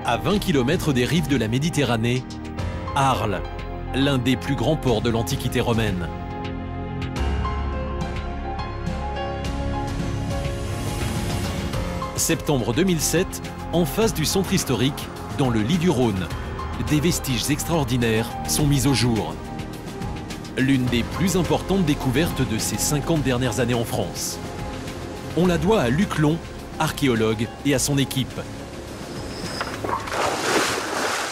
À 20 km des rives de la Méditerranée, Arles, l'un des plus grands ports de l'Antiquité romaine. Septembre 2007, en face du centre historique, dans le lit du Rhône, des vestiges extraordinaires sont mis au jour. L'une des plus importantes découvertes de ces 50 dernières années en France. On la doit à Luc Long, archéologue, et à son équipe.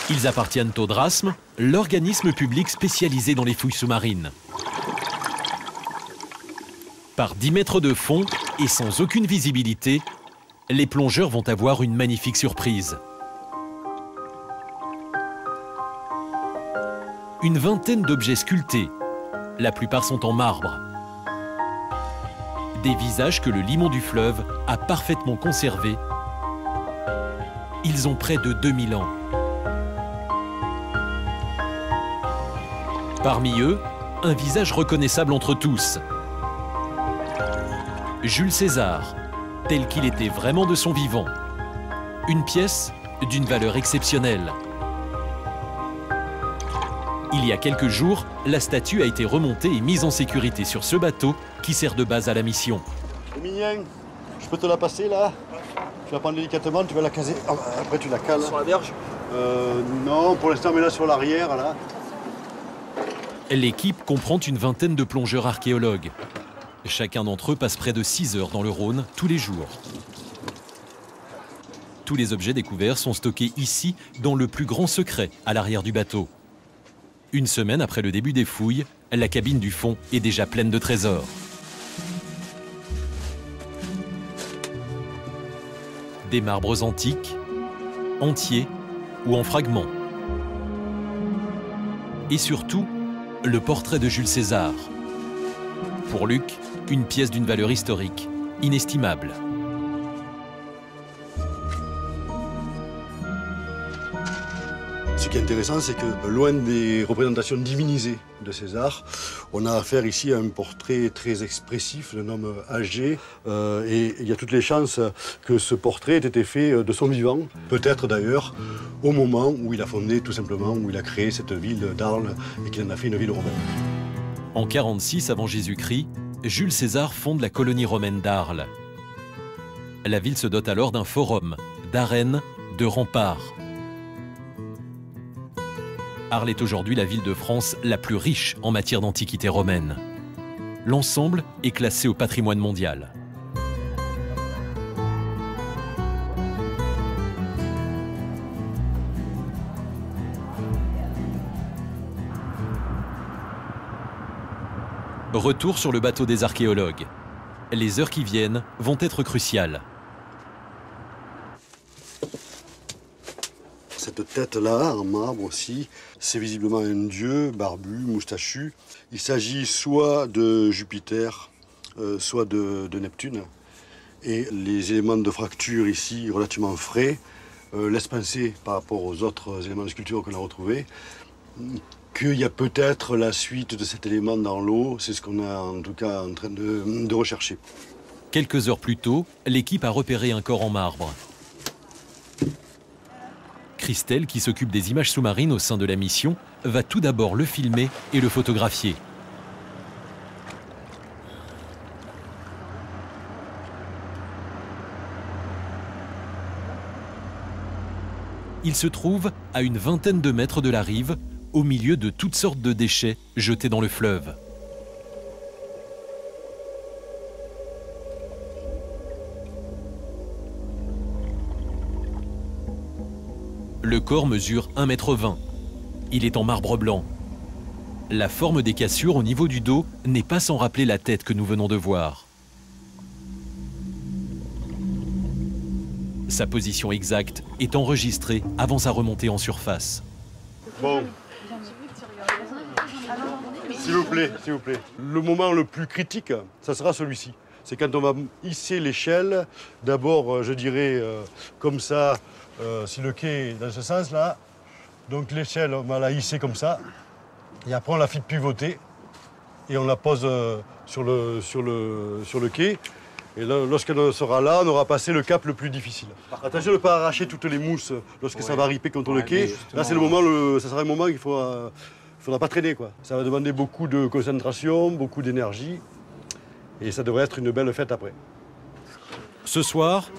Ils appartiennent au Drasme, l'organisme public spécialisé dans les fouilles sous-marines. Par 10 mètres de fond et sans aucune visibilité, les plongeurs vont avoir une magnifique surprise. Une vingtaine d'objets sculptés. La plupart sont en marbre. Des visages que le limon du fleuve a parfaitement conservés. Ils ont près de 2000 ans. Parmi eux, un visage reconnaissable entre tous. Jules César, tel qu'il était vraiment de son vivant. Une pièce d'une valeur exceptionnelle. Il y a quelques jours, la statue a été remontée et mise en sécurité sur ce bateau qui sert de base à la mission. Mignon, je peux te la passer là? Tu la prends délicatement, tu vas la caser. Après tu la cales. Sur la berge? Non, pour l'instant, mais là sur l'arrière, là. L'équipe comprend une vingtaine de plongeurs archéologues. Chacun d'entre eux passe près de 6 heures dans le Rhône tous les jours. Tous les objets découverts sont stockés ici, dans le plus grand secret, à l'arrière du bateau. Une semaine après le début des fouilles, la cabine du fond est déjà pleine de trésors. Des marbres antiques, entiers ou en fragments. Et surtout, le portrait de Jules César. Pour Luc, une pièce d'une valeur historique inestimable. Ce qui est intéressant, c'est que loin des représentations divinisées de César, on a affaire ici à un portrait très expressif d'un homme âgé. Et il y a toutes les chances que ce portrait ait été fait de son vivant. Peut-être d'ailleurs au moment où il a fondé, tout simplement, où il a créé cette ville d'Arles et qu'il en a fait une ville romaine. En 46 avant Jésus-Christ, Jules César fonde la colonie romaine d'Arles. La ville se dote alors d'un forum, d'arènes, de remparts. Arles est aujourd'hui la ville de France la plus riche en matière d'antiquité romaine. L'ensemble est classé au patrimoine mondial. Retour sur le bateau des archéologues. Les heures qui viennent vont être cruciales. Cette tête-là, en marbre aussi, c'est visiblement un dieu barbu, moustachu. Il s'agit soit de Jupiter, soit de Neptune. Et les éléments de fracture ici, relativement frais, laissent penser, par rapport aux autres éléments de sculpture qu'on a retrouvés, qu'il y a peut-être la suite de cet élément dans l'eau. C'est ce qu'on est en tout cas en train de rechercher. Quelques heures plus tôt, l'équipe a repéré un corps en marbre. Christelle, qui s'occupe des images sous-marines au sein de la mission, va tout d'abord le filmer et le photographier. Il se trouve à une vingtaine de mètres de la rive, au milieu de toutes sortes de déchets jetés dans le fleuve. Le corps mesure 1,20 m. Il est en marbre blanc. La forme des cassures au niveau du dos n'est pas sans rappeler la tête que nous venons de voir. Sa position exacte est enregistrée avant sa remontée en surface. Bon. S'il vous plaît, s'il vous plaît. Le moment le plus critique, ça sera celui-ci. C'est quand on va hisser l'échelle. D'abord, je dirais, comme ça, si le quai est dans ce sens-là. Donc l'échelle, on va la hisser comme ça. Et après, on la fait pivoter. Et on la pose sur le quai. Et lorsqu'elle sera là, on aura passé le cap le plus difficile. Attention de ne pas arracher toutes les mousses lorsque ça va riper contre le quai. Là, c'est le moment, ça sera un moment qu'il ne faudra pas traîner, quoi. Ça va demander beaucoup de concentration, beaucoup d'énergie. Et ça devrait être une belle fête après. Ce soir,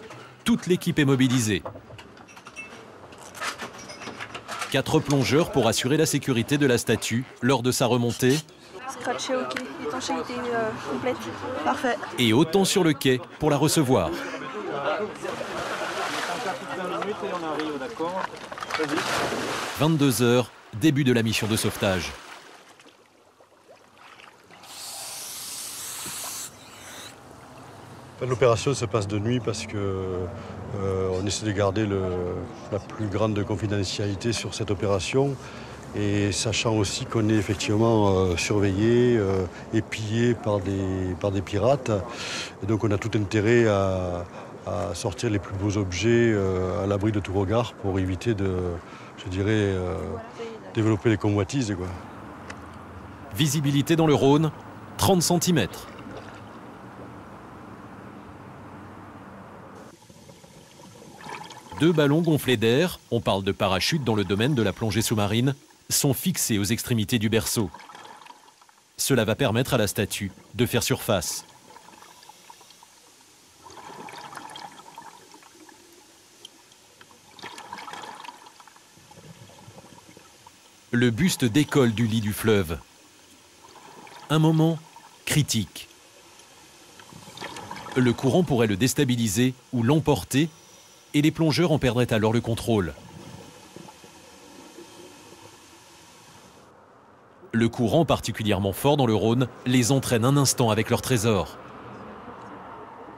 toute l'équipe est mobilisée. 4 plongeurs pour assurer la sécurité de la statue lors de sa remontée. Scratché, ok. Étanchéité complète. Parfait. Et autant sur le quai pour la recevoir. 22 h, début de la mission de sauvetage. L'opération se passe de nuit parce qu'on essaie de garder la plus grande confidentialité sur cette opération. Et sachant aussi qu'on est effectivement surveillé et pillé par des pirates. Et donc on a tout intérêt à sortir les plus beaux objets à l'abri de tout regard pour éviter de, je dirais, développer les convoitises, quoi. Visibilité dans le Rhône, 30 cm. Deux ballons gonflés d'air, on parle de parachute dans le domaine de la plongée sous-marine, sont fixés aux extrémités du berceau. Cela va permettre à la statue de faire surface. Le buste décolle du lit du fleuve. Un moment critique. Le courant pourrait le déstabiliser ou l'emporter et les plongeurs en perdraient alors le contrôle. Le courant particulièrement fort dans le Rhône les entraîne un instant avec leur trésor.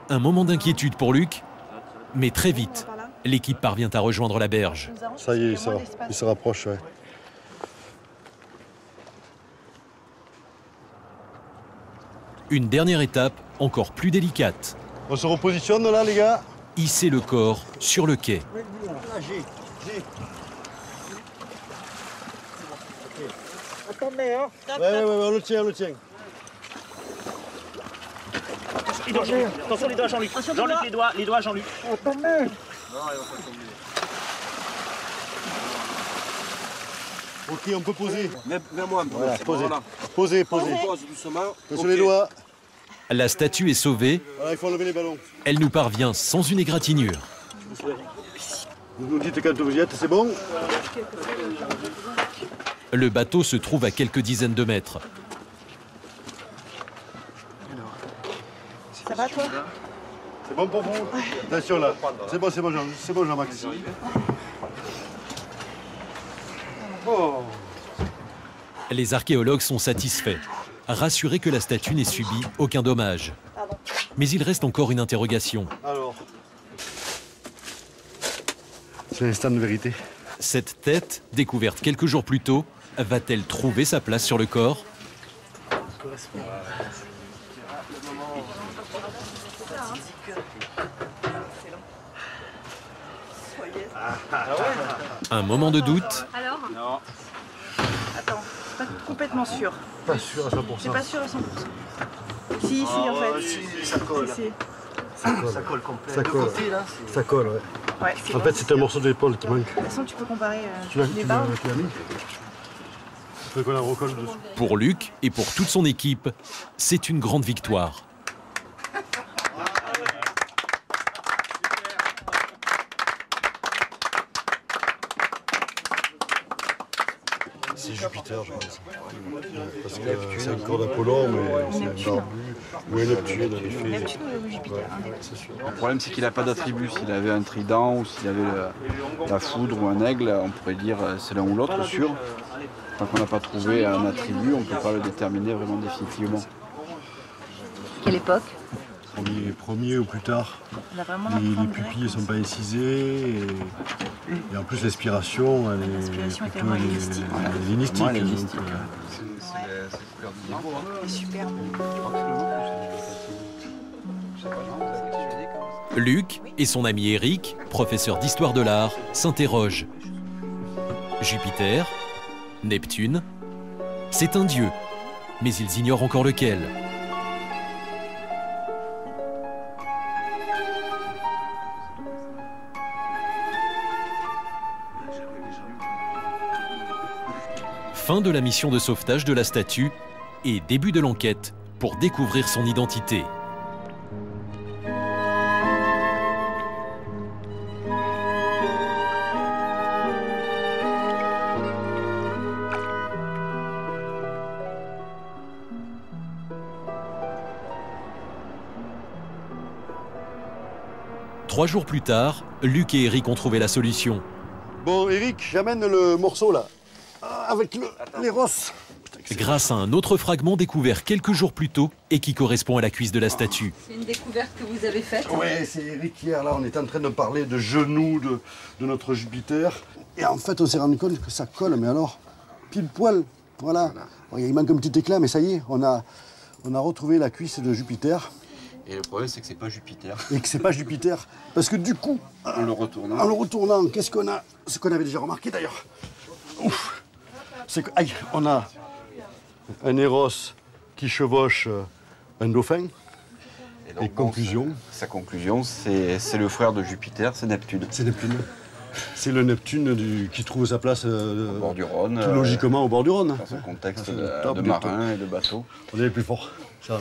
Un moment d'inquiétude pour Luc, mais très vite, l'équipe parvient à rejoindre la berge. Ça y est, il se rapproche, ouais. Une dernière étape, encore plus délicate. On se repositionne là, les gars? Hisser le corps sur le quai. Attendez, hein. Ouais, on le tient, Attention les doigts, Jean-Luc. Jean-Luc, les doigts, Jean-Luc. Attendez. Ok, on peut poser. Vers moi, voilà, posez. Posez. Pose doucement. Attention les doigts. La statue est sauvée. Voilà, il faut enlever les ballons. Elle nous parvient sans une égratignure. Vous nous dites quand vous y êtes, c'est bon? Le bateau se trouve à quelques dizaines de mètres. Ça va, toi? C'est bon pour vous? Attention là. C'est bon, Jean-Max. Oh. Les archéologues sont satisfaits, rassurés que la statue n'ait subi aucun dommage. Mais il reste encore une interrogation. Alors, c'est l'instant de vérité. Cette tête, découverte quelques jours plus tôt, va-t-elle trouver sa place sur le corps? Un moment de doute. Alors? Non. Attends, pas complètement sûr. Pas sûr à 100%. C'est pas sûr à 100%. Si, en fait. Si, ça colle. Ça colle complet. Ça colle. Côté, là, Ça colle, ouais. Ouais, En fait, c'est un morceau d'épaule qui manque. de toute façon, tu peux comparer Tu l'as les barres. mis? Il faut qu'on la recolle dessus. Pour Luc et pour toute son équipe, c'est une grande victoire. C'est Jupiter, je pense. Parce que c'est un corps d'Apollon, mais c'est un barbu. Ou un Neptune, en effet. Neptune ou Jupiter, un des deux. C'est sûr. Le problème, c'est qu'il n'a pas d'attribut. S'il avait un trident ou s'il avait la foudre ou un aigle, on pourrait dire c'est l'un ou l'autre, sûr. Tant qu'on n'a pas trouvé un attribut, on ne peut pas le déterminer vraiment définitivement. Quelle époque? Premier ou plus tard. On a vraiment Les pupilles ne sont pas incisées. Et en plus, l'aspiration, elle est plutôt hellénistique. Moins hellénistique. C'est superbe. Luc et son ami Eric, professeur d'histoire de l'art, s'interrogent. Jupiter, Neptune, c'est un dieu, mais ils ignorent encore lequel. Fin de la mission de sauvetage de la statue et début de l'enquête pour découvrir son identité. Trois jours plus tard, Luc et Eric ont trouvé la solution. Bon, Eric, j'amène le morceau là, avec les rosses. Grâce à un autre fragment découvert quelques jours plus tôt et qui correspond à la cuisse de la statue. C'est une découverte que vous avez faite? Oui, c'est Eric hier, là, on était en train de parler de genoux de notre Jupiter. Et en fait, on s'est rendu compte que ça colle, mais alors, pile poil, voilà. Bon, il manque un petit éclat, mais ça y est, on a retrouvé la cuisse de Jupiter. Et le problème, c'est que c'est pas Jupiter. Et que c'est pas Jupiter. Parce que du coup, En le retournant, qu'est-ce qu'on a? Ce qu'on avait déjà remarqué d'ailleurs. Ouf. C'est qu'on a un Eros qui chevauche un dauphin. Et conclusion. Sa conclusion, c'est le frère de Jupiter, c'est Neptune. C'est Neptune. C'est le Neptune qui trouve sa place Au bord du Rhône. tout logiquement au bord du Rhône. Dans un contexte Top, de marin et de bateau. On est les plus forts. Ça.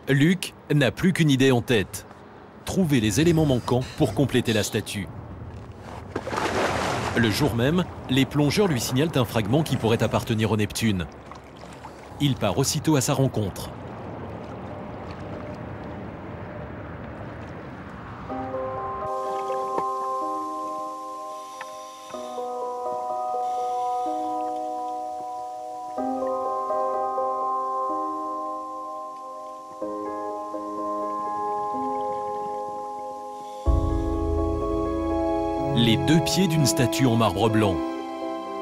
Luc n'a plus qu'une idée en tête. Trouver les éléments manquants pour compléter la statue. Le jour même, les plongeurs lui signalent un fragment qui pourrait appartenir au Neptune. Il part aussitôt à sa rencontre. Les deux pieds d'une statue en marbre blanc.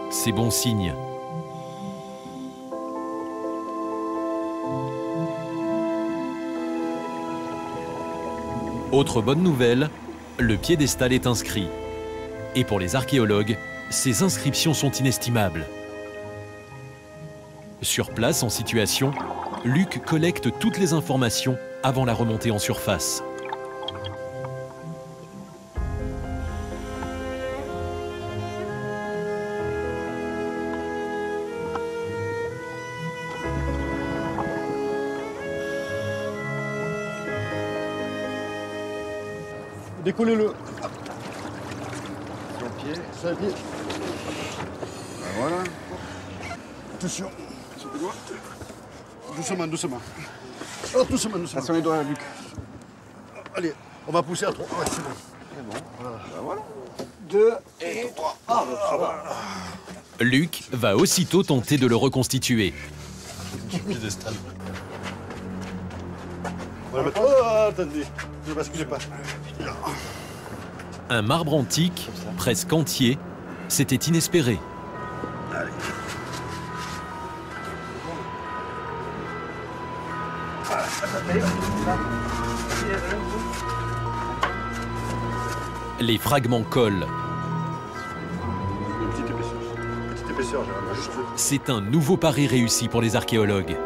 C'est bon signe. Autre bonne nouvelle, le piédestal est inscrit. Et pour les archéologues, ces inscriptions sont inestimables. Sur place, en situation, Luc collecte toutes les informations avant la remontée en surface. Décollez-le. Sur le pied. Ça pied. Ben voilà. Attention. Doucement, doucement. Oh, doucement, doucement. Attention les doigts, Luc. Allez, on va pousser à 3. Ouais, c'est bon. C'est bon. Voilà. Ben voilà. 2 et 3. Ah, ça va. Luc va aussitôt tenter de le reconstituer. Du piédestal. On va le mettre. Oh, attendez. Ne basculez pas. Un marbre antique, presque entier, c'était inespéré. Allez. Les fragments collent. Une petite épaisseur. Une petite épaisseur, j'ai juste. C'est un nouveau pari réussi pour les archéologues.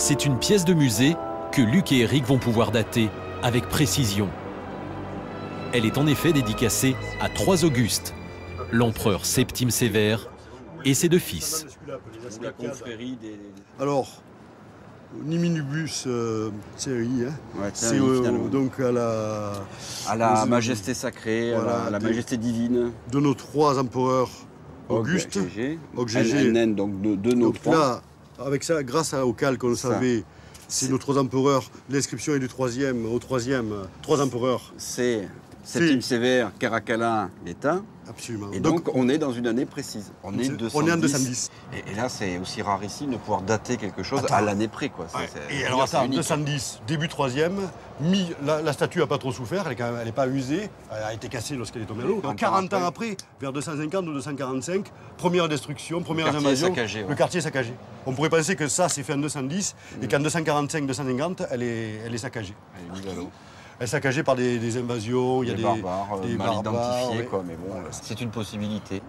C'est une pièce de musée que Luc et Eric vont pouvoir dater avec précision. Elle est en effet dédicacée à 3 Augustes, l'empereur Septime Sévère et ses 2 fils. La confrérie des... Alors, Niminubus série, hein. Ouais, C'est donc à la majesté sacrée, voilà, à la majesté divine. de nos 3 empereurs Auguste, OGG, NN, donc de nos donc 3. là, avec ça, grâce au calque, on le savait, c'est nos 3 empereurs. L'inscription est du 3e au 3e, 3 empereurs. C'est Septime Sévère, Caracalla, l'État. Absolument. Et donc, on est dans une année précise. On est en 210. Et là, c'est aussi rarissime de pouvoir dater quelque chose à l'année près, quoi. Ouais. Et alors, attends, 210, début 3e, la statue n'a pas trop souffert, elle n'est pas usée, elle a été cassée lorsqu'elle est tombée à l'eau. 40 ans après, vers 250 ou 245, première destruction, première invasion, le quartier est saccagé. On pourrait penser que ça, c'est fait en 210, et qu'en 245-250, elle est saccagée. Elle est mise à l'eau. Elle est saccagée par des invasions, il y a des barbares, des mal barbares, identifiés, ouais. quoi, mais bon, c'est une possibilité.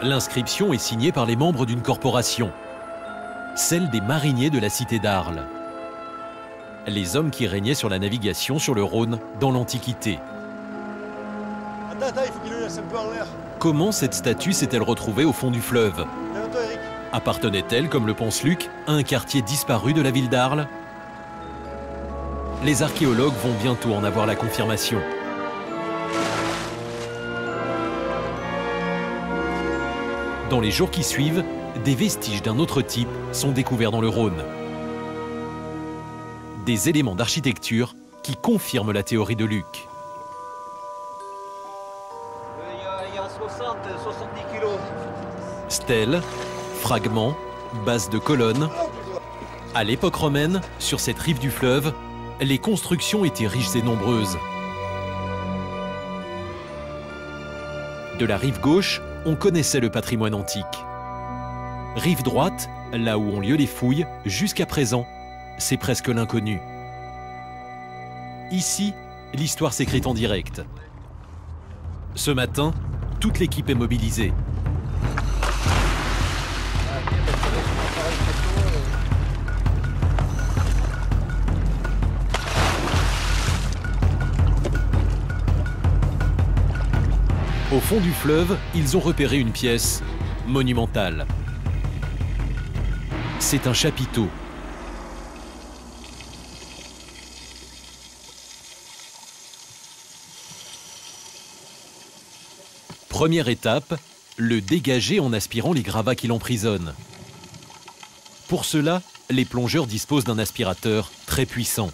L'inscription est signée par les membres d'une corporation, celle des mariniers de la cité d'Arles, les hommes qui régnaient sur la navigation sur le Rhône dans l'Antiquité. Attends, il faut qu'il le laisse un peu en l'air. Comment cette statue s'est-elle retrouvée au fond du fleuve? Lève-toi, Eric. Appartenait-elle, comme le pense Luc, à un quartier disparu de la ville d'Arles? Les archéologues vont bientôt en avoir la confirmation. Dans les jours qui suivent, des vestiges d'un autre type sont découverts dans le Rhône. Des éléments d'architecture qui confirment la théorie de Luc. Il y a 70 kilos. Stèles, fragments, bases de colonnes. À l'époque romaine, sur cette rive du fleuve, les constructions étaient riches et nombreuses. De la rive gauche, on connaissait le patrimoine antique. Rive droite, là où ont lieu les fouilles, jusqu'à présent, c'est presque l'inconnu. Ici, l'histoire s'écrit en direct. Ce matin, toute l'équipe est mobilisée. Au fond du fleuve, ils ont repéré une pièce monumentale. C'est un chapiteau. Première étape, le dégager en aspirant les gravats qui l'emprisonnent. Pour cela, les plongeurs disposent d'un aspirateur très puissant.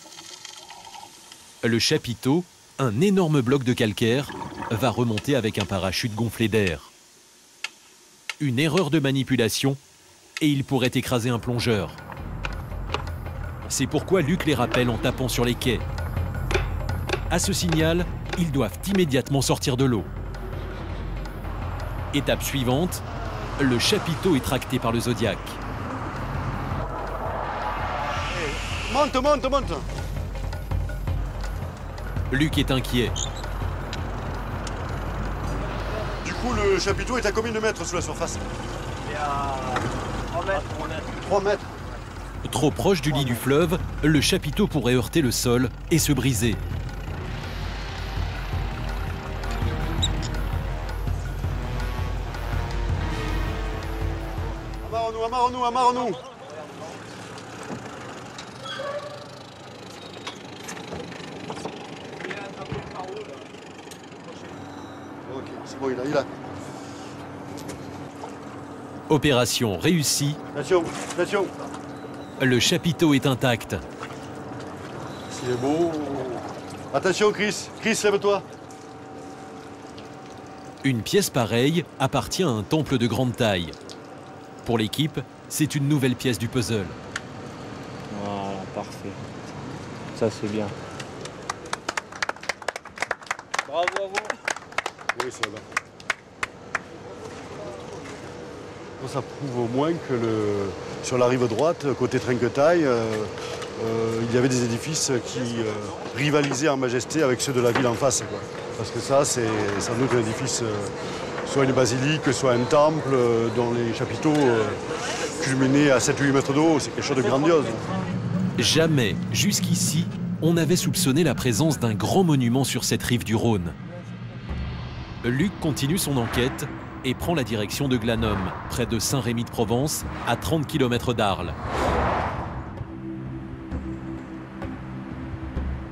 Le chapiteau, un énorme bloc de calcaire, va remonter avec un parachute gonflé d'air. Une erreur de manipulation et il pourrait écraser un plongeur. C'est pourquoi Luc les rappelle en tapant sur les quais. À ce signal, ils doivent immédiatement sortir de l'eau. Étape suivante, le chapiteau est tracté par le Zodiac. Monte, monte, monte. Luc est inquiet. Du coup, le chapiteau est à combien de mètres sous la surface? Il y a 3 mètres. 3 mètres. Trop proche du lit du fleuve, le chapiteau pourrait heurter le sol et se briser. Amarre-nous, amarre-nous, amarre-nous. Ok, c'est bon, il a. Opération réussie, Attention, attention. le chapiteau est intact. S'il est beau. Attention, Chris. Chris, lève-toi. Une pièce pareille appartient à un temple de grande taille. Pour l'équipe, c'est une nouvelle pièce du puzzle. Voilà, parfait. Ça, c'est bien. Bravo à vous. Oui, c'est là. Ça prouve au moins que sur la rive droite, côté Trinquetaille, il y avait des édifices qui rivalisaient en majesté avec ceux de la ville en face, quoi. Parce que ça, c'est sans doute un édifice, soit une basilique, soit un temple, dont les chapiteaux culminaient à 7-8 mètres d'eau. C'est quelque chose de grandiose. Jamais, jusqu'ici, on n'avait soupçonné la présence d'un grand monument sur cette rive du Rhône. Luc continue son enquête et prend la direction de Glanum, près de Saint-Rémy-de-Provence, à 30 km d'Arles.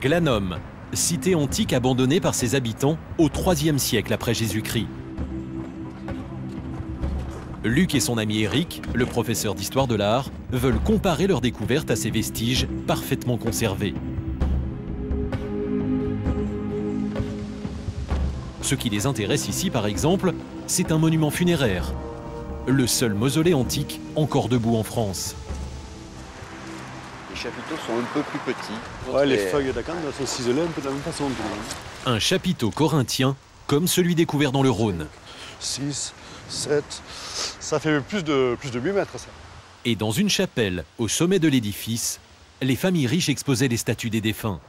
Glanum, cité antique abandonnée par ses habitants au IIIe siècle après Jésus-Christ. Luc et son ami Eric, le professeur d'histoire de l'art, veulent comparer leurs découvertes à ces vestiges parfaitement conservés. Ce qui les intéresse ici, par exemple, c'est un monument funéraire, le seul mausolée antique encore debout en France. Les chapiteaux sont un peu plus petits. Ouais, les feuilles d'acanthe sont ciselées un peu de la même façon. Un chapiteau corinthien comme celui découvert dans le Rhône. 6, 7, ça fait plus de 8 mètres, ça. Et dans une chapelle, au sommet de l'édifice, les familles riches exposaient les statues des défunts.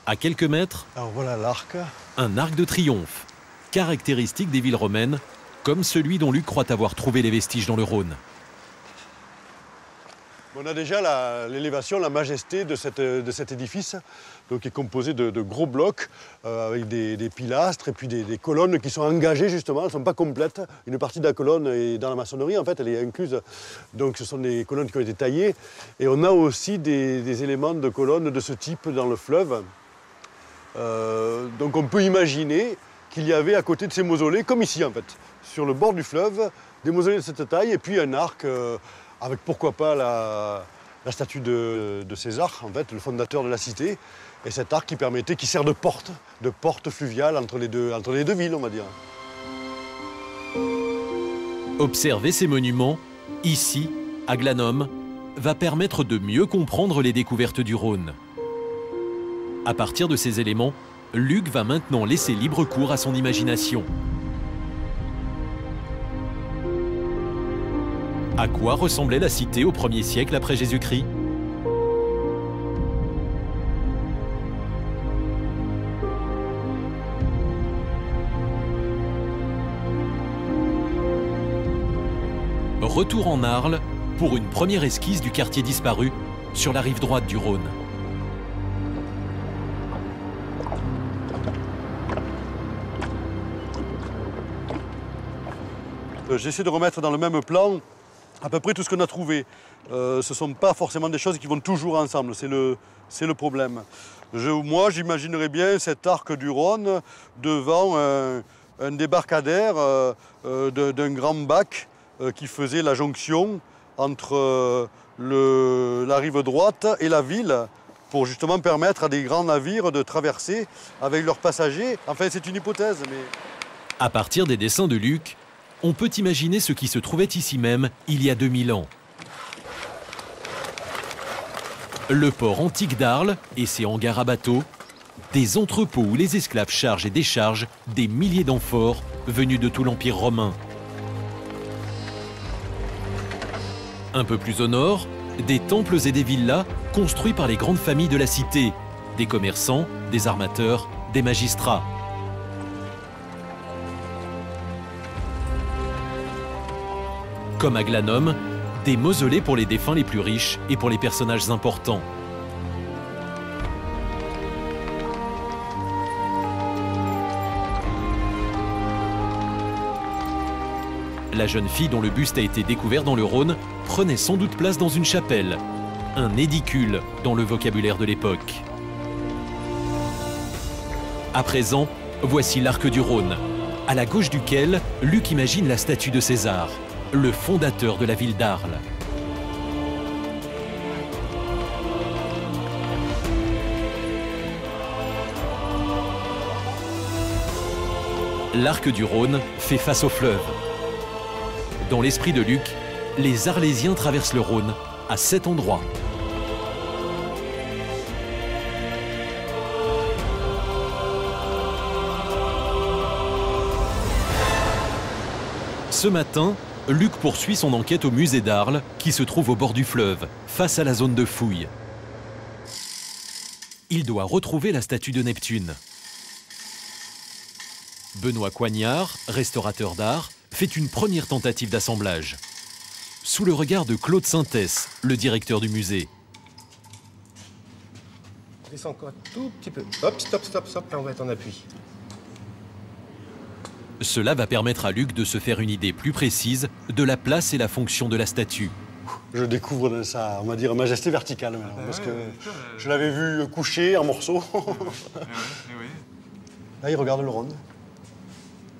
À quelques mètres, Alors voilà l'arc. un arc de triomphe, caractéristique des villes romaines, comme celui dont Luc croit avoir trouvé les vestiges dans le Rhône. On a déjà l'élévation, la majesté de cet édifice, donc, qui est composé de gros blocs avec des pilastres et puis des colonnes qui sont engagées justement, elles ne sont pas complètes. Une partie de la colonne est dans la maçonnerie, en fait, elle est incluse. Donc ce sont des colonnes qui ont été taillées. Et on a aussi des éléments de colonnes de ce type dans le fleuve. Donc on peut imaginer qu'il y avait à côté de ces mausolées, comme ici en fait, sur le bord du fleuve, des mausolées de cette taille et puis un arc avec pourquoi pas la statue de César, en fait, le fondateur de la cité, et cet arc qui sert de porte fluviale entre les deux villes, on va dire. Observer ces monuments, ici, à Glanum, va permettre de mieux comprendre les découvertes du Rhône. À partir de ces éléments, Luc va maintenant laisser libre cours à son imagination. À quoi ressemblait la cité au 1er siècle après Jésus-Christ? Retour en Arles pour une première esquisse du quartier disparu sur la rive droite du Rhône. J'essaie de remettre dans le même plan à peu près tout ce qu'on a trouvé. Ce ne sont pas forcément des choses qui vont toujours ensemble, c'est le problème. Moi, j'imaginerais bien cet arc du Rhône devant un débarcadère d'un grand bac qui faisait la jonction entre la rive droite et la ville pour justement permettre à des grands navires de traverser avec leurs passagers. Enfin, c'est une hypothèse, mais... À partir des dessins de Luc, on peut imaginer ce qui se trouvait ici même il y a 2000 ans. Le port antique d'Arles et ses hangars à bateaux, des entrepôts où les esclaves chargent et déchargent des milliers d'amphores venus de tout l'Empire romain. Un peu plus au nord, des temples et des villas construits par les grandes familles de la cité, des commerçants, des armateurs, des magistrats. Comme à Glanum, des mausolées pour les défunts les plus riches et pour les personnages importants. La jeune fille dont le buste a été découvert dans le Rhône prenait sans doute place dans une chapelle, un édicule dans le vocabulaire de l'époque. À présent, voici l'arc du Rhône, à la gauche duquel Luc imagine la statue de César, le fondateur de la ville d'Arles. L'arc du Rhône fait face au fleuve. Dans l'esprit de Luc, les Arlésiens traversent le Rhône à cet endroit. Ce matin, Luc poursuit son enquête au musée d'Arles, qui se trouve au bord du fleuve, face à la zone de fouille. Il doit retrouver la statue de Neptune. Benoît Coignard, restaurateur d'art, fait une première tentative d'assemblage. Sous le regard de Claude Sintès, le directeur du musée. Descends encore un tout petit peu. Hop, stop, stop, stop, là on va être en appui. Cela va permettre à Luc de se faire une idée plus précise de la place et la fonction de la statue. Je découvre sa, on va dire, majesté verticale maintenant, parce que je l'avais vu coucher en morceaux. Là, il regarde le Rhône.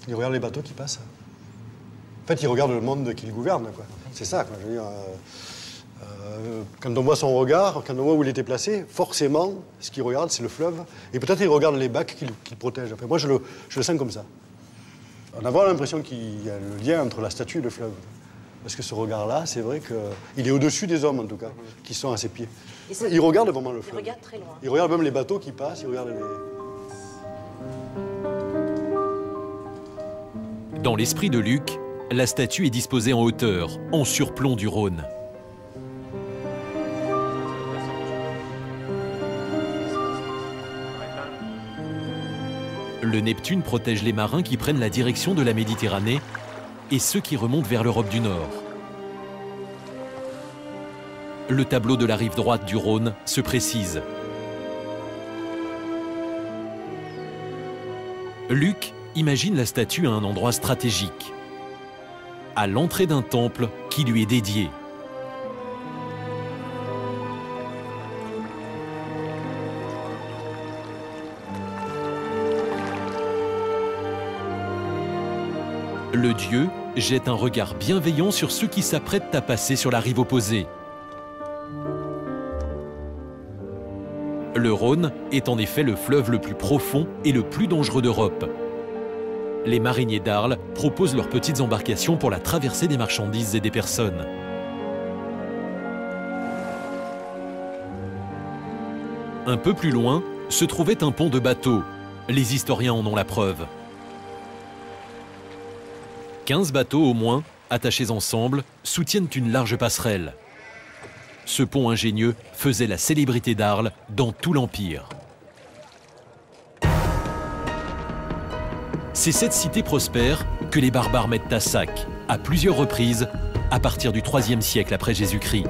Il regarde les bateaux qui passent. En fait, il regarde le monde qu'il gouverne, quoi. C'est ça, quoi. Je veux dire, quand on voit son regard, quand on voit où il était placé, forcément, ce qu'il regarde, c'est le fleuve. Et peut-être il regarde les bacs qu'il protège. Enfin, moi, je le sens comme ça. On a vraiment l'impression qu'il y a le lien entre la statue et le fleuve. Parce que ce regard-là, c'est vrai qu'il est au-dessus des hommes, en tout cas, qui sont à ses pieds. Il regarde vraiment le fleuve. Il regarde très loin. Il regarde même les bateaux qui passent, il regarde les... Dans l'esprit de Luc, la statue est disposée en hauteur, en surplomb du Rhône. Le Neptune protège les marins qui prennent la direction de la Méditerranée et ceux qui remontent vers l'Europe du Nord. Le tableau de la rive droite du Rhône se précise. Luc imagine la statue à un endroit stratégique, à l'entrée d'un temple qui lui est dédié. Le dieu jette un regard bienveillant sur ceux qui s'apprêtent à passer sur la rive opposée. Le Rhône est en effet le fleuve le plus profond et le plus dangereux d'Europe. Les mariniers d'Arles proposent leurs petites embarcations pour la traversée des marchandises et des personnes. Un peu plus loin se trouvait un pont de bateaux. Les historiens en ont la preuve. 15 bateaux au moins, attachés ensemble, soutiennent une large passerelle. Ce pont ingénieux faisait la célébrité d'Arles dans tout l'Empire. C'est cette cité prospère que les barbares mettent à sac, à plusieurs reprises, à partir du IIIe siècle après Jésus-Christ.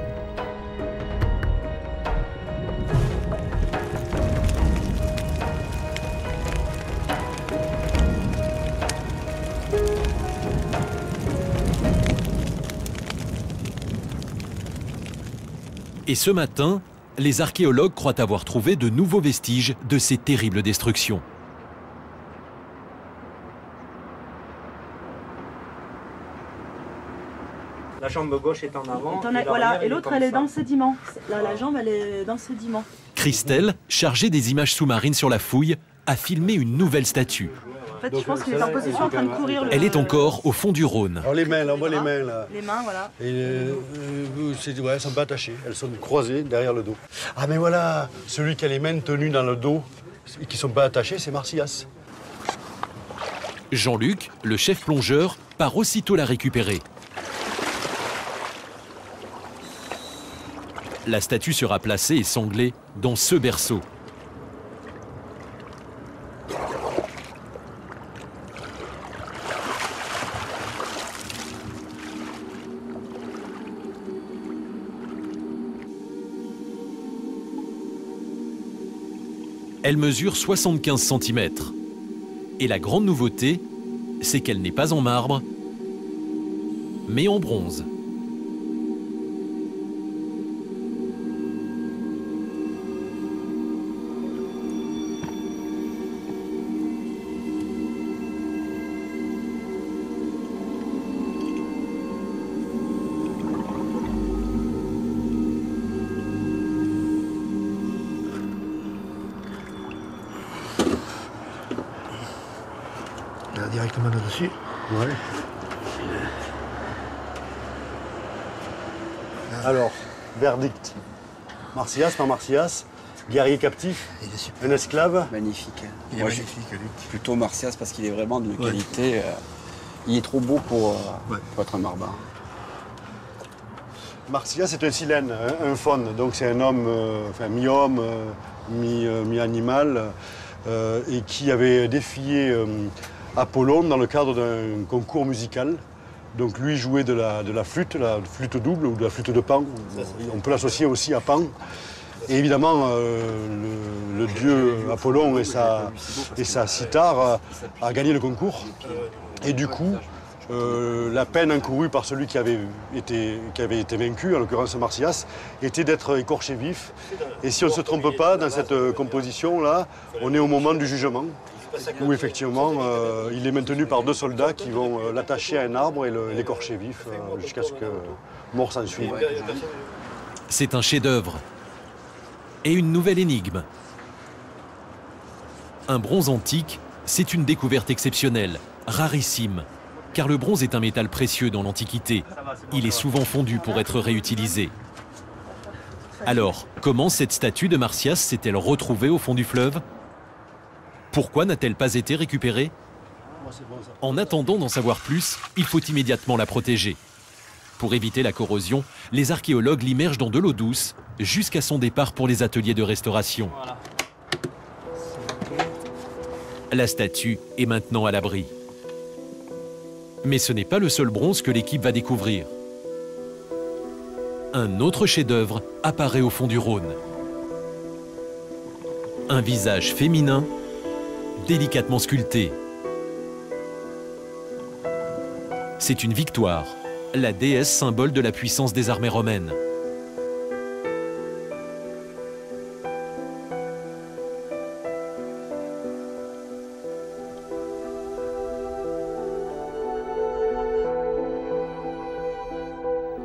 Et ce matin, les archéologues croient avoir trouvé de nouveaux vestiges de ces terribles destructions. La jambe gauche est en avant. Voilà, et l'autre elle est dans le sédiment. La jambe elle est dans le sédiment. Christelle, chargée des images sous-marines sur la fouille, a filmé une nouvelle statue. En fait, je pense qu'il est en position en train de courir. Elle est encore au fond du Rhône. Alors les mains, là, on voit les mains là. Les mains, voilà. Et ouais, elles sont pas attachées, elles sont croisées derrière le dos. Ah mais voilà, celui qui a les mains tenues dans le dos et qui sont pas attachées, c'est Marsyas. Jean-Luc, le chef plongeur, part aussitôt la récupérer. La statue sera placée et sanglée dans ce berceau. Elle mesure 75 cm. Et la grande nouveauté, c'est qu'elle n'est pas en marbre, mais en bronze. Directement là-dessus. Ouais. Alors, verdict. Marsyas, pas Marsyas, guerrier captif, un esclave. Magnifique. Il est magnifique, Luc. Plutôt Marsyas parce qu'il est vraiment de qualité. Il est trop beau pour être un barbare. Marsyas est un silène, un faune, donc c'est un homme, mi-homme, mi-animal, et qui avait défié Apollon dans le cadre d'un concours musical. Donc lui jouait de la flûte double ou de la flûte de Pan. On peut l'associer aussi à Pan. Et évidemment, le dieu Apollon et sa cithare a gagné le concours. Et du coup, la peine encourue par celui qui avait été vaincu, en l'occurrence Marsyas, était d'être écorché vif. Et si on ne se trompe pas, dans cette composition-là, on est au moment du jugement, où effectivement, il est maintenu par 2 soldats qui vont l'attacher à un arbre et l'écorcher vif jusqu'à ce que mort s'en suive. C'est un chef-d'œuvre. Et une nouvelle énigme. Un bronze antique, c'est une découverte exceptionnelle, rarissime, car le bronze est un métal précieux dans l'Antiquité. Il est souvent fondu pour être réutilisé. Alors, comment cette statue de Marsyas s'est-elle retrouvée au fond du fleuve ? Pourquoi n'a-t-elle pas été récupérée ? En attendant d'en savoir plus, il faut immédiatement la protéger. Pour éviter la corrosion, les archéologues l'immergent dans de l'eau douce jusqu'à son départ pour les ateliers de restauration. La statue est maintenant à l'abri. Mais ce n'est pas le seul bronze que l'équipe va découvrir. Un autre chef-d'œuvre apparaît au fond du Rhône. Un visage féminin, délicatement sculpté. C'est une victoire, la déesse symbole de la puissance des armées romaines.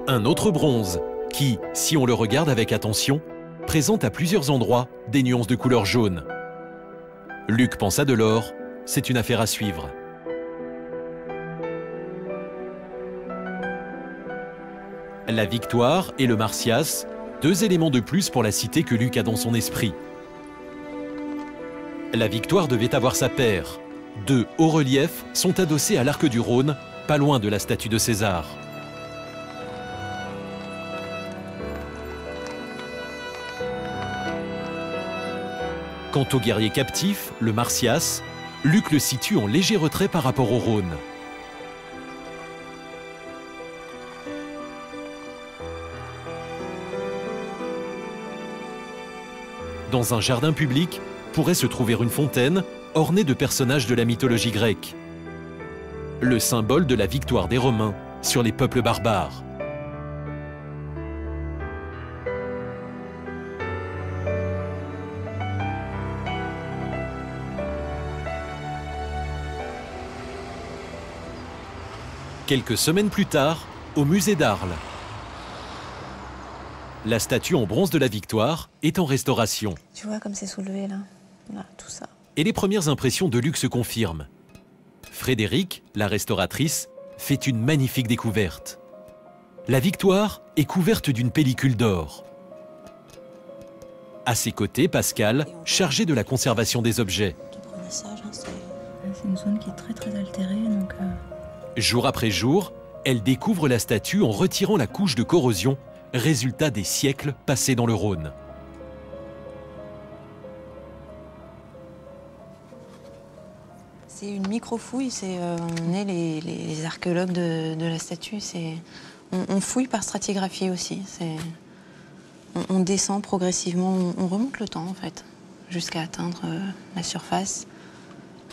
Un autre bronze qui, si on le regarde avec attention, présente à plusieurs endroits des nuances de couleur jaune. Luc pense à de l'or, c'est une affaire à suivre. La victoire et le Marsyas, deux éléments de plus pour la cité que Luc a dans son esprit. La victoire devait avoir sa paire. Deux hauts reliefs sont adossés à l'arc du Rhône, pas loin de la statue de César. Quant au guerrier captif, le Marsyas, Luc le situe en léger retrait par rapport au Rhône. Dans un jardin public pourrait se trouver une fontaine ornée de personnages de la mythologie grecque. Le symbole de la victoire des Romains sur les peuples barbares. Quelques semaines plus tard, au musée d'Arles. La statue en bronze de la victoire est en restauration. Tu vois comme c'est soulevé là, là, tout ça. Et les premières impressions de Luc se confirment. Frédéric, la restauratrice, fait une magnifique découverte. La victoire est couverte d'une pellicule d'or. À ses côtés, Pascal, chargé de la conservation des objets. C'est une zone qui est très altérée, donc... Jour après jour, elle découvre la statue en retirant la couche de corrosion, résultat des siècles passés dans le Rhône. C'est une micro-fouille, on est les archéologues de la statue. On fouille par stratigraphie aussi. On descend progressivement, on remonte le temps en fait, jusqu'à atteindre la surface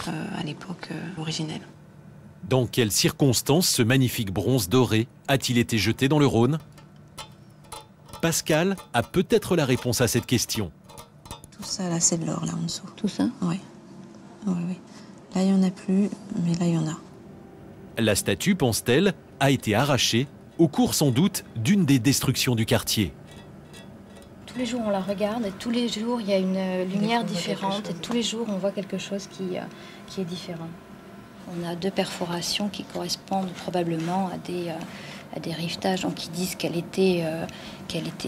à l'époque originelle. Dans quelles circonstances ce magnifique bronze doré a-t-il été jeté dans le Rhône? Pascal a peut-être la réponse à cette question. Tout ça, là, c'est de l'or, là, en dessous. Tout ça? Oui. Oui. Là, il n'y en a plus, mais là, il y en a. La statue, pense-t-elle, a été arrachée, au cours sans doute d'une des destructions du quartier. Tous les jours, on la regarde, et tous les jours, il y a une lumière différente, et tous les jours, on voit quelque chose qui est différent. On a deux perforations qui correspondent probablement à des rivetages, donc qui disent qu'elle était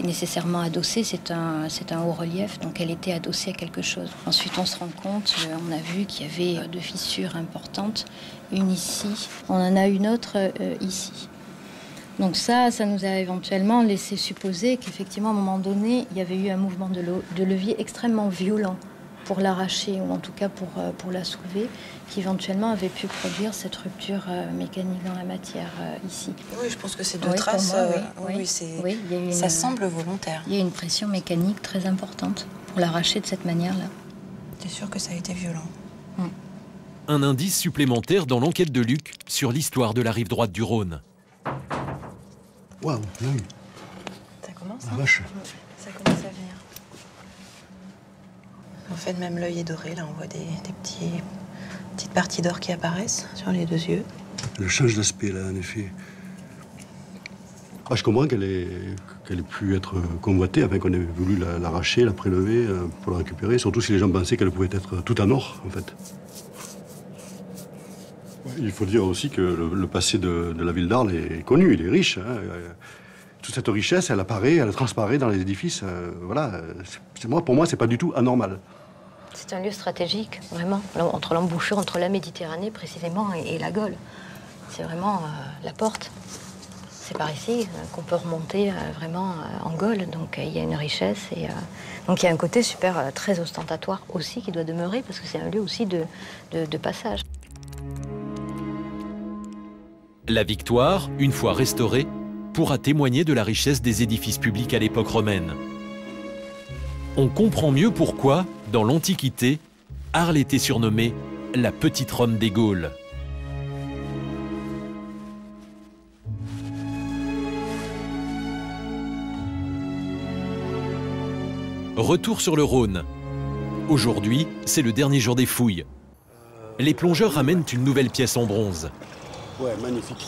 nécessairement adossée. C'est un haut relief, donc elle était adossée à quelque chose. Ensuite, on se rend compte, on a vu qu'il y avait deux fissures importantes, une ici, on en a une autre ici. Donc ça nous a éventuellement laissé supposer qu'effectivement, à un moment donné, il y avait eu un mouvement de levier extrêmement violent pour l'arracher, ou en tout cas pour la soulever, qui éventuellement avait pu produire cette rupture mécanique dans la matière ici. Oui, je pense que c'est deux traces. Ça semble volontaire. Il y a une pression mécanique très importante pour l'arracher de cette manière-là. T'es sûr que ça a été violent? Un indice supplémentaire dans l'enquête de Luc sur l'histoire de la rive droite du Rhône. Waouh, oui. Ça commence, hein? Vache. Ça commence à venir. En fait, même l'œil est doré. Là, on voit des petites parties d'or qui apparaissent sur les deux yeux. Elle change d'aspect, là, en effet. Je comprends qu'elle ait pu être convoitée, afin qu'on ait voulu l'arracher, la prélever pour la récupérer, surtout si les gens pensaient qu'elle pouvait être tout en or, en fait. Il faut dire aussi que le passé de la ville d'Arles est connu, il est riche. Hein. Toute cette richesse, elle apparaît, elle transparaît dans les édifices. Voilà. Pour moi, c'est pas du tout anormal. C'est un lieu stratégique, vraiment, entre l'embouchure, entre la Méditerranée précisément et la Gaule. C'est vraiment la porte. C'est par ici qu'on peut remonter vraiment en Gaule. Donc il y a une richesse et donc il y a un côté super très ostentatoire aussi qui doit demeurer parce que c'est un lieu aussi de passage. La victoire, une fois restaurée, pourra témoigner de la richesse des édifices publics à l'époque romaine. On comprend mieux pourquoi, dans l'Antiquité, Arles était surnommée la petite Rome des Gaules. Retour sur le Rhône. Aujourd'hui, c'est le dernier jour des fouilles. Les plongeurs ramènent une nouvelle pièce en bronze. Ouais, magnifique.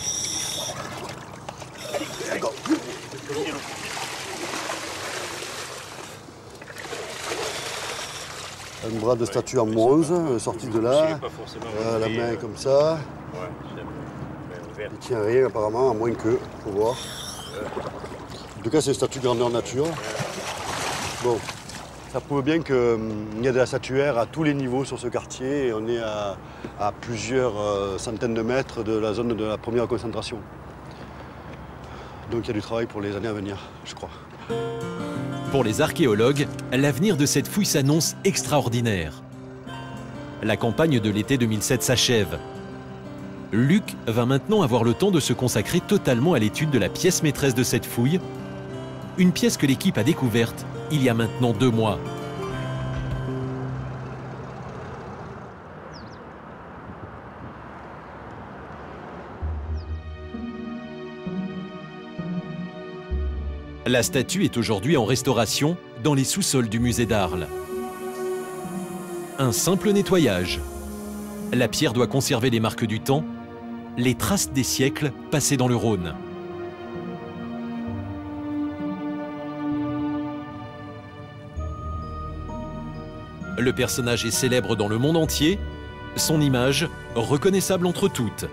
Un bras de statue en bronze, sorti de là. La main comme ça. Il tient rien apparemment, à moins que, faut voir. En tout cas, c'est une statue grandeur nature. Bon, ça prouve bien qu'il y a de la statuaire à tous les niveaux sur ce quartier et on est à plusieurs centaines de mètres de la zone de la première concentration. Donc il y a du travail pour les années à venir, je crois. Pour les archéologues, l'avenir de cette fouille s'annonce extraordinaire. La campagne de l'été 2007 s'achève. Luc va maintenant avoir le temps de se consacrer totalement à l'étude de la pièce maîtresse de cette fouille, une pièce que l'équipe a découverte il y a maintenant 2 mois. La statue est aujourd'hui en restauration dans les sous-sols du musée d'Arles. Un simple nettoyage. La pierre doit conserver les marques du temps, les traces des siècles passés dans le Rhône. Le personnage est célèbre dans le monde entier, son image reconnaissable entre toutes.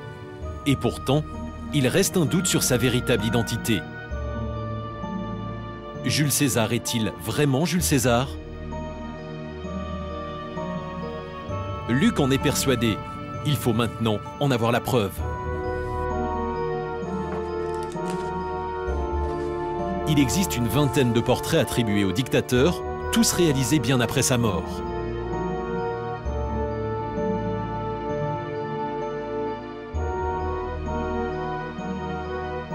Et pourtant, il reste un doute sur sa véritable identité. Jules César est-il vraiment Jules César? Luc en est persuadé. Il faut maintenant en avoir la preuve. Il existe une vingtaine de portraits attribués au dictateur, tous réalisés bien après sa mort.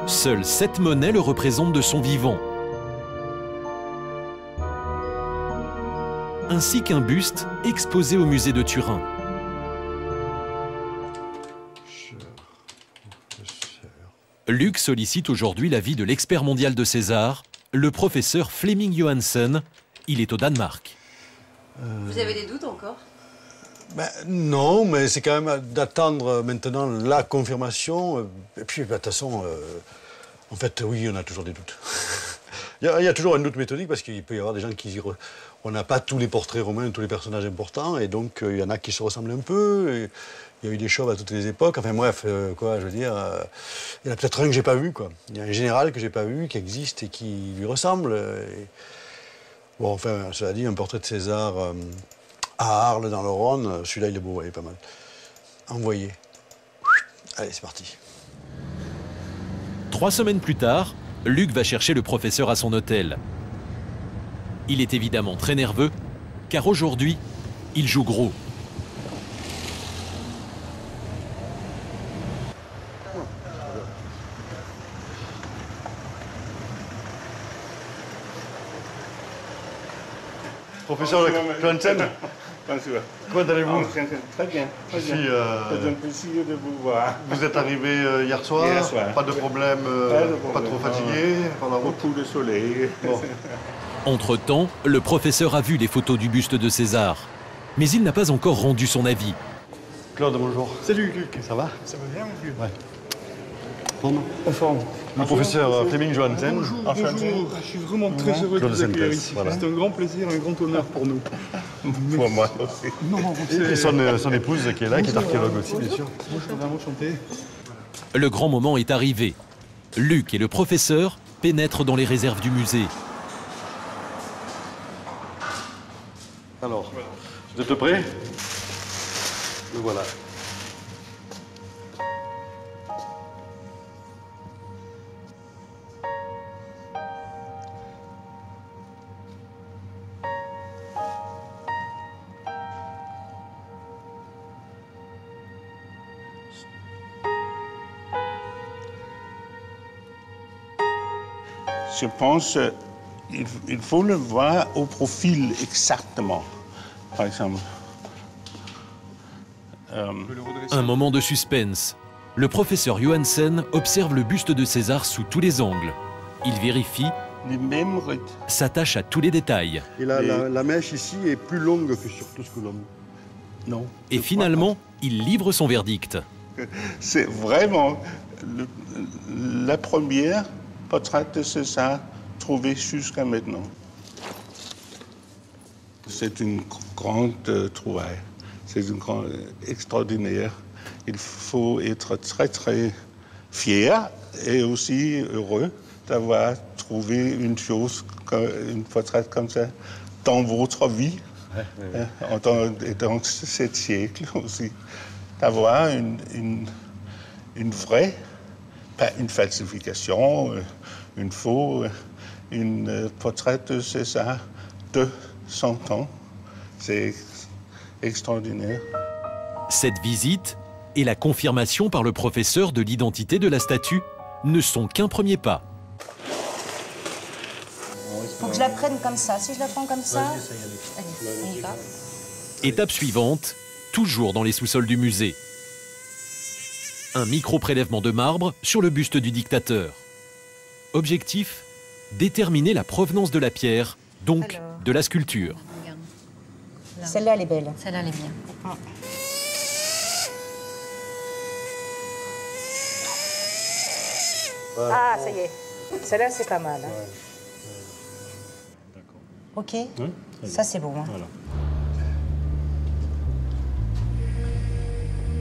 Seules 7 monnaies le représentent de son vivant, ainsi qu'un buste exposé au musée de Turin. Luc sollicite aujourd'hui l'avis de l'expert mondial de César, le professeur Flemming Johansen. Il est au Danemark. Vous avez des doutes encore? Non, mais c'est quand même d'attendre maintenant la confirmation. Et puis, de toute façon, en fait, oui, on a toujours des doutes. Il y a toujours un doute méthodique parce qu'il peut y avoir des gens qui... On n'a pas tous les portraits romains, tous les personnages importants, et donc il y en a qui se ressemblent un peu. Et il y a eu des chauves à toutes les époques. Enfin bref, quoi, je veux dire, il y en a peut-être un que j'ai pas vu, quoi. Il y a un général que j'ai pas vu, qui existe et qui lui ressemble. Et... Bon, enfin, cela dit, un portrait de César à Arles, dans le Rhône, celui-là, il est beau, il est pas mal. Envoyé. Allez, c'est parti. 3 semaines plus tard, Luc va chercher le professeur à son hôtel. Il est évidemment très nerveux, car aujourd'hui, il joue gros. Professeur Johansen, comment allez-vous? Très bien. Je suis, C'est un plaisir de vous voir. Vous êtes arrivé hier soir, pas de problème, pas trop fatigué pendant la route? Beaucoup de soleil. Bon. Entre-temps, le professeur a vu les photos du buste de César, mais il n'a pas encore rendu son avis. Claude, bonjour. Salut Luc. Ça va? Ça va bien, mon vieux? Ouais. Forme? En forme. Le professeur Flemming Johansen. Bonjour, bonjour. Je suis vraiment très heureux de vous accueillir ici. Voilà. C'est un grand plaisir, un grand honneur pour nous. Pour moi aussi. Non, Et son épouse qui est là, qui est archéologue aussi, bien sûr. Moi, je suis vraiment enchanté. Le grand moment est arrivé. Luc et le professeur pénètrent dans les réserves du musée. Alors, vous êtes prêts? Le voilà. Je pense qu'il faut le voir au profil exactement. Par exemple. Un moment de suspense. Le professeur Johansen observe le buste de César sous tous les angles. Il vérifie, s'attache à tous les détails. Et la mèche ici est plus longue que sur tout ce que l'homme. Non. Et finalement, il livre son verdict. C'est vraiment la première portrait de César trouvé jusqu'à maintenant. C'est une grande trouvaille. C'est une grande extraordinaire. Il faut être très très fier et aussi heureux d'avoir trouvé une chose, une portrait comme ça dans votre vie, dans ce siècle aussi. D'avoir une vraie, pas une falsification, une faux, une portrait de César de 100 ans. C'est extraordinaire. Cette visite et la confirmation par le professeur de l'identité de la statue ne sont qu'un premier pas. Faut que je la prenne comme ça. Si je la prends comme ça, allez, on y va. Étape suivante, toujours dans les sous-sols du musée. Un micro-prélèvement de marbre sur le buste du dictateur. Objectif, déterminer la provenance de la pierre, donc de la sculpture. Celle-là, elle est belle. Celle-là, elle est bien. Ah, ça y est. Celle-là, c'est pas mal. Hein. Ok. Ça, c'est bon. Hein. Voilà.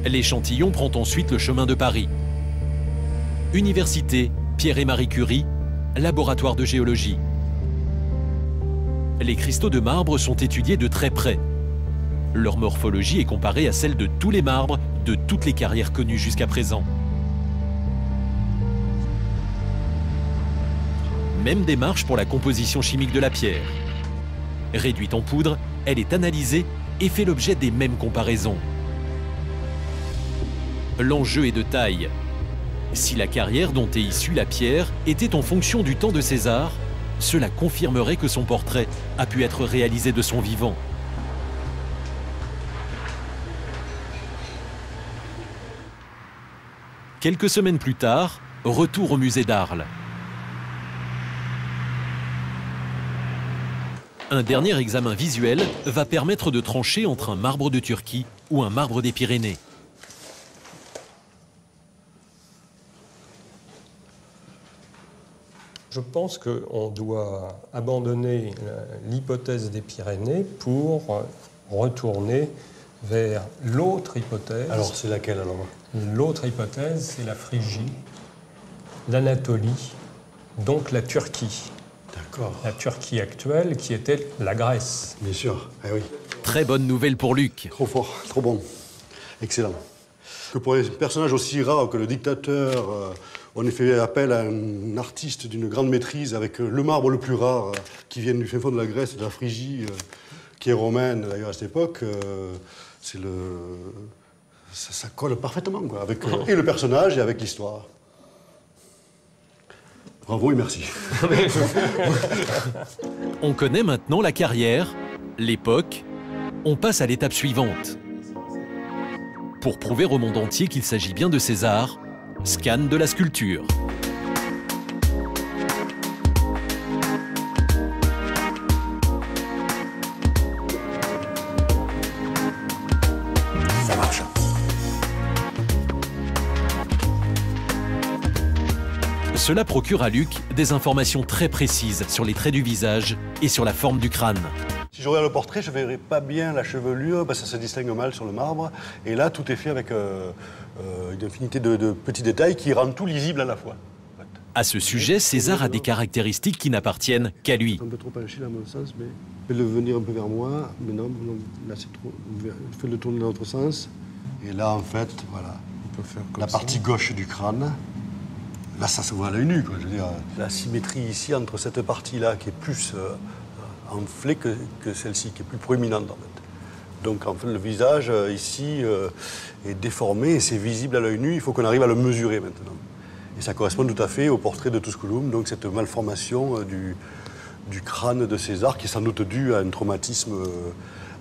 L'échantillon prend ensuite le chemin de Paris. Université, Pierre et Marie Curie, laboratoire de géologie. Les cristaux de marbre sont étudiés de très près. Leur morphologie est comparée à celle de tous les marbres de toutes les carrières connues jusqu'à présent. Même démarche pour la composition chimique de la pierre. Réduite en poudre, elle est analysée et fait l'objet des mêmes comparaisons. L'enjeu est de taille. Si la carrière dont est issue la pierre était en fonction du temps de César, cela confirmerait que son portrait a pu être réalisé de son vivant. Quelques semaines plus tard, retour au musée d'Arles. Un dernier examen visuel va permettre de trancher entre un marbre de Turquie ou un marbre des Pyrénées. Je pense qu'on doit abandonner l'hypothèse des Pyrénées pour retourner vers l'autre hypothèse. Alors, c'est laquelle alors? L'autre hypothèse, c'est la Phrygie, l'Anatolie, donc la Turquie. D'accord. La Turquie actuelle, qui était la Grèce. Bien sûr, eh oui. Très bonne nouvelle pour Luc. Trop fort, trop bon. Excellent. Que pour un personnage aussi rare que le dictateur, on ait fait appel à un artiste d'une grande maîtrise avec le marbre le plus rare qui vient du fin fond de la Grèce, de la Phrygie, qui est romaine d'ailleurs à cette époque. C'est le... Ça colle parfaitement, quoi, avec et le personnage et avec l'histoire. Bravo et merci. On connaît maintenant la carrière, l'époque. On passe à l'étape suivante. Pour prouver au monde entier qu'il s'agit bien de César, scan de la sculpture. Ça marche. Cela procure à Luc des informations très précises sur les traits du visage et sur la forme du crâne. Si je regarde le portrait, je ne verrai pas bien la chevelure, ça se distingue mal sur le marbre. Et là, tout est fait avec une infinité de petits détails qui rendent tout lisible à la fois. À ce sujet, César a des caractéristiques qui n'appartiennent qu'à lui. Un peu trop penché dans mon sens, mais fais-le venir un peu vers moi. Mais non, là c'est trop. Fais-le tourner dans l'autre sens. Et là, en fait, voilà, on peut faire comme la partie gauche du crâne. Là, ça se voit à l'œil nu, quoi. Je veux dire, la symétrie ici entre cette partie-là qui est plus enflée que celle-ci, qui est plus proéminente en fait. Donc en fait, le visage ici est déformé et c'est visible à l'œil nu. Il faut qu'on arrive à le mesurer maintenant. Et ça correspond tout à fait au portrait de Tusculum, donc cette malformation du crâne de César, qui est sans doute dû à un traumatisme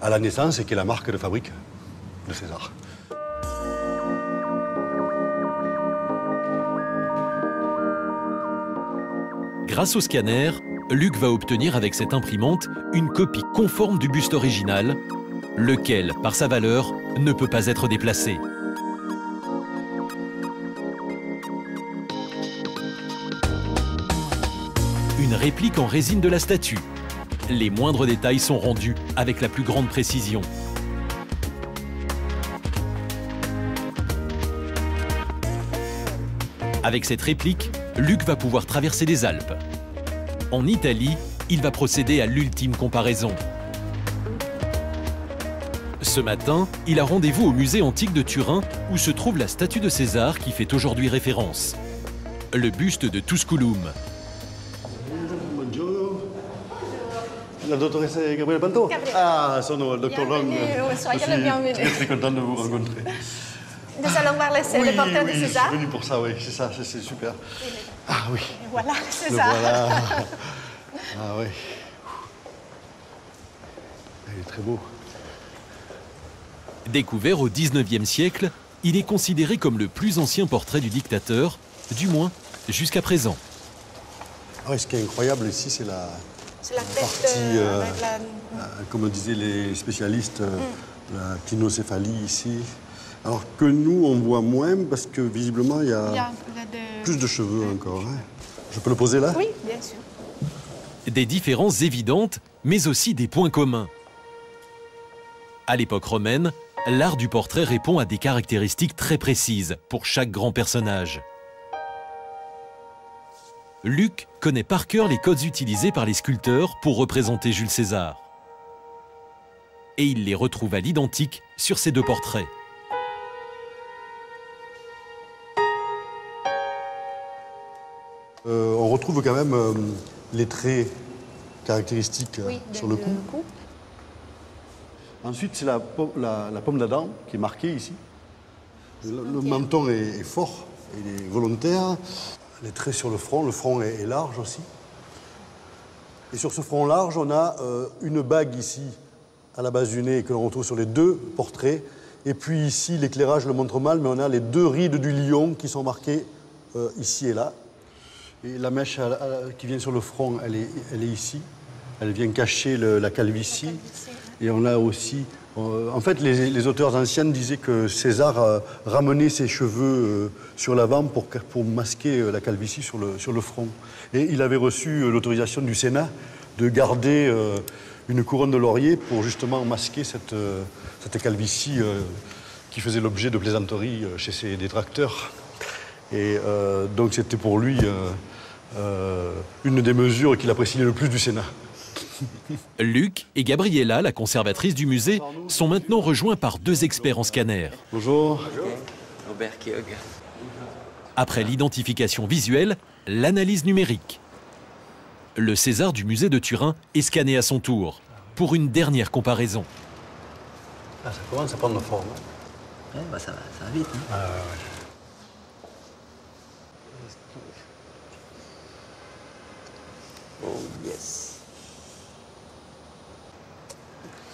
à la naissance et qui est la marque de fabrique de César. Grâce au scanner, Luc va obtenir avec cette imprimante une copie conforme du buste original, lequel, par sa valeur, ne peut pas être déplacé. Une réplique en résine de la statue. Les moindres détails sont rendus avec la plus grande précision. Avec cette réplique, Luc va pouvoir traverser les Alpes. En Italie, il va procéder à l'ultime comparaison. Ce matin, il a rendez-vous au musée antique de Turin où se trouve la statue de César qui fait aujourd'hui référence. Le buste de Tusculum. La dottoressa Gabriele Panto. Ah, sono il dottor Long. Je suis très content de vous rencontrer. Nous allons voir le portrait de César. Je suis venu pour ça, oui, c'est ça, c'est super. Ah oui. Et voilà, César. Voilà. Ah oui. Il est très beau. Découvert au XIXe siècle, il est considéré comme le plus ancien portrait du dictateur, du moins jusqu'à présent. Ah oui, ce qui est incroyable ici, c'est la partie, comme disaient les spécialistes, la kinocéphalie ici. Alors que nous, on voit moins parce que visiblement, il y a plus de cheveux encore. Hein. Je peux le poser là? Oui, bien sûr. Des différences évidentes, mais aussi des points communs. À l'époque romaine, l'art du portrait répond à des caractéristiques très précises pour chaque grand personnage. Luc connaît par cœur les codes utilisés par les sculpteurs pour représenter Jules César. Et il les retrouve à l'identique sur ces deux portraits. On retrouve quand même les traits caractéristiques sur le cou. Ensuite, c'est la pomme d'Adam qui est marquée ici. Le menton est fort, il est volontaire. Les traits sur le front est large aussi. Et sur ce front large, on a une bague ici, à la base du nez, que l'on retrouve sur les deux portraits. Et puis ici, l'éclairage le montre mal, mais on a les deux rides du lion qui sont marquées ici et là. Et la mèche qui vient sur le front, elle est ici. Elle vient cacher la calvitie. Et on a aussi... en fait, les auteurs anciens disaient que César ramenait ses cheveux sur l'avant pour masquer la calvitie sur le front. Et il avait reçu l'autorisation du Sénat de garder une couronne de laurier pour justement masquer cette calvitie qui faisait l'objet de plaisanteries chez ses détracteurs. Et donc c'était pour lui une des mesures qu'il appréciait le plus du Sénat. Luc et Gabriella, la conservatrice du musée, sont maintenant rejoints par deux experts en scanner. Bonjour. Bonjour. Robert Keogh. Après l'identification visuelle, l'analyse numérique. Le César du musée de Turin est scanné à son tour, pour une dernière comparaison. Ah, ça commence à prendre forme. Ouais, bah ça va vite. Hein. Ah, ouais. Oh yes.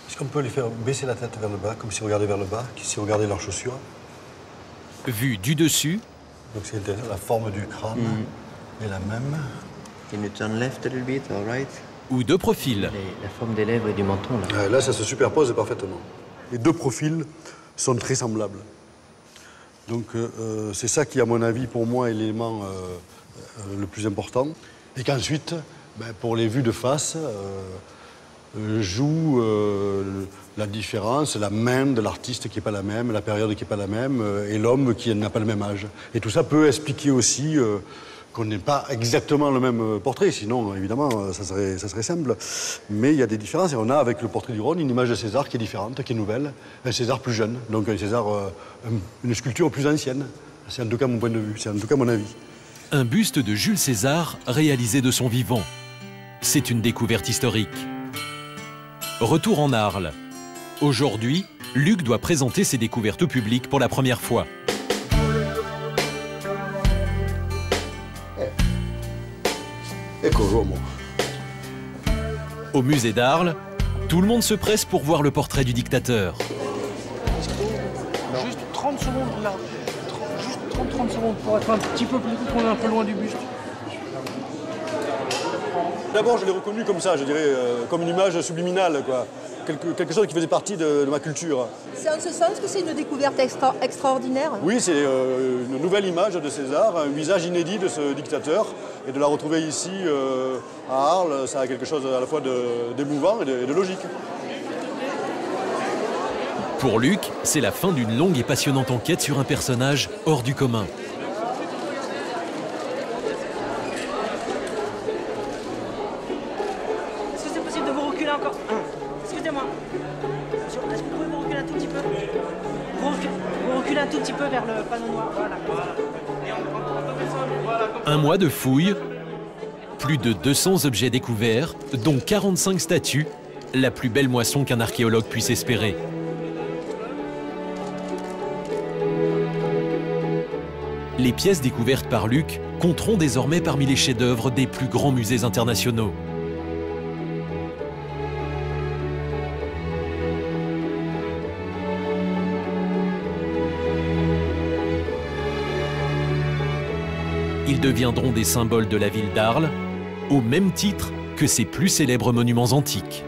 Est-ce qu'on peut les faire baisser la tête vers le bas, comme s'ils regardaient vers le bas, s'ils regardaient leurs chaussures? Vu du dessus. Donc c'est la forme du crâne est la même. Can you turn left a little bit or right? Ou de profil. La forme des lèvres et du menton là. Là, ça se superpose parfaitement. Les deux profils sont très semblables. Donc c'est ça qui, à mon avis, pour moi, est l'élément le plus important. Et qu'ensuite, pour les vues de face, joue la différence, la main de l'artiste qui n'est pas la même, la période qui n'est pas la même, et l'homme qui n'a pas le même âge. Et tout ça peut expliquer aussi qu'on n'ait pas exactement le même portrait, sinon, évidemment, ça serait simple. Mais il y a des différences, et on a, avec le portrait du Rhône, une image de César qui est différente, qui est nouvelle, un César plus jeune, donc un César, une sculpture plus ancienne. C'est en tout cas mon point de vue, c'est en tout cas mon avis. Un buste de Jules César réalisé de son vivant. C'est une découverte historique. Retour en Arles. Aujourd'hui, Luc doit présenter ses découvertes au public pour la première fois. Ecco l'uomo. Au musée d'Arles, tout le monde se presse pour voir le portrait du dictateur. Juste 30 secondes là. Juste 30 secondes pour être un petit peu plus qu'on est un peu loin du buste. D'abord, je l'ai reconnu comme ça, je dirais, comme une image subliminale, quoi. Quelque chose qui faisait partie de ma culture. C'est en ce sens que c'est une découverte extraordinaire. Oui, c'est une nouvelle image de César, un visage inédit de ce dictateur. Et de la retrouver ici, à Arles, ça a quelque chose à la fois d'émouvant et de logique. Pour Luc, c'est la fin d'une longue et passionnante enquête sur un personnage hors du commun. Est-ce que c'est possible de vous reculer encore? Excusez-moi. Est-ce que vous pouvez vous reculer un tout petit peu? Vous reculez un tout petit peu vers le panneau noir. Voilà. Et on peut descendre. Voilà. Un mois de fouilles, plus de 200 objets découverts, dont 45 statues, la plus belle moisson qu'un archéologue puisse espérer. Les pièces découvertes par Luc compteront désormais parmi les chefs-d'œuvre des plus grands musées internationaux. Ils deviendront des symboles de la ville d'Arles, au même titre que ses plus célèbres monuments antiques.